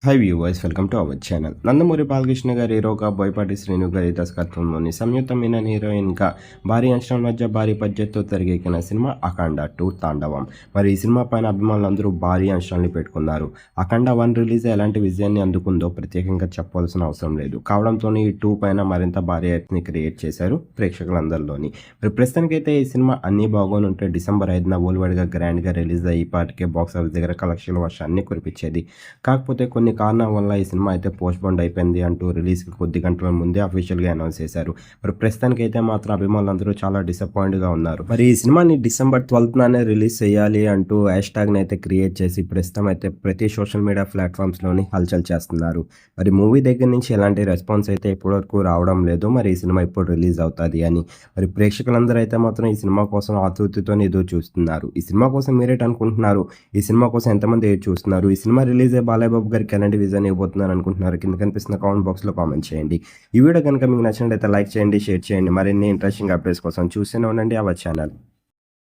High viewers, welcome to our channel. Nandamuri Balakrishna గారి హీరోగా, బోయపాటి శ్రీను గారి దర్శకత్వంలోని సంయుక్త మీనన్ హీరోయిన్గా భారీ అంచనాల మధ్య భారీ బడ్జెట్తో తెరకెక్కిన సినిమా అఖండ 2 తాండవం. మరి ఈ సినిమా పైన అభిమానులందరూ భారీ అంచనాల్ని పెట్టుకున్నారు. అఖండ 1 రిలీజ్ ఎలాంటి విజయాన్ని అందుకుందో ప్రత్యేకంగా చెప్పాల్సిన అవసరం లేదు. కావడంతో ఈ 2 పైన మరింత భారీ హైప్ని క్రియేట్ చేశారు ప్రేక్షకులందరిలోని. మరి ప్రస్తుతానికైతే ఈ సినిమా అన్నీ బాగోనుంటే డిసెంబర్ 5న వరల్డ్ గ్రాండ్గా రిలీజ్ అయ్యి పాటికే బాక్సాఫీస్ దగ్గర కలెక్షన్ల వర్షాన్ని కురిపించేది. కాకపోతే కొన్ని కారణాల వల్ల ఈ సినిమా అయితే పోస్ట్‌పోన్ అయిపోయింది అంటూ రిలీజ్‌కి కొద్ది గంటల ముందే అఫీషియల్‌గా అనౌన్స్ చేశారు. మరి ప్రస్తుతానికైతే మాత్రం అభిమానులందరూ చాలా డిసప్పాయింట్‌గా ఉన్నారు. మరి ఈ సినిమాని డిసెంబర్ 12నే రిలీజ్ చేయాలి అంటూ హ్యాష్‌ట్యాగ్‌ని అయితే క్రియేట్ చేసి ప్రస్తుతం అయితే ప్రతి సోషల్ మీడియా ప్లాట్‌ఫామ్స్‌లోని హల్చల్ చేస్తున్నారు. మరి మూవీ దగ్గర నుంచి ఎలాంటి రెస్పాన్స్ అయితే ఇప్పటివరకు రావడం లేదు. మరి ఈ సినిమా ఎప్పుడు రిలీజ్ అవుతది అని. మరి ప్రేక్షకులందరూ అయితే మాత్రం ఈ సినిమా కోసం ఆతృతతోని ఎదురు చూస్తున్నారు. ఈ సినిమా కోసం మీరేటనుకుంటున్నారు? ఈ సినిమా కోసం ఎంతమంది ఎదురు చూస్తున్నారు? ఈ సినిమా రిలీజ్ అయ్యే బాలయ్య బాబు గారికి ఎలాంటి విజన్ ఇవ్వబోతున్నారు అనుకుంటున్నారు? కింద కనిపిస్తున్న కామెంట్ బాక్స్‌లో కామెంట్ చేయండి. ఈ వీడియో కనుక మీకు నచ్చినట్లయితే లైక్ చేయండి, షేర్ చేయండి. మరిన్ని ఇంట్రెస్టింగ్ అప్డేట్స్ కోసం చూస్తూనే ఉండండి అవర్ ఛానల్.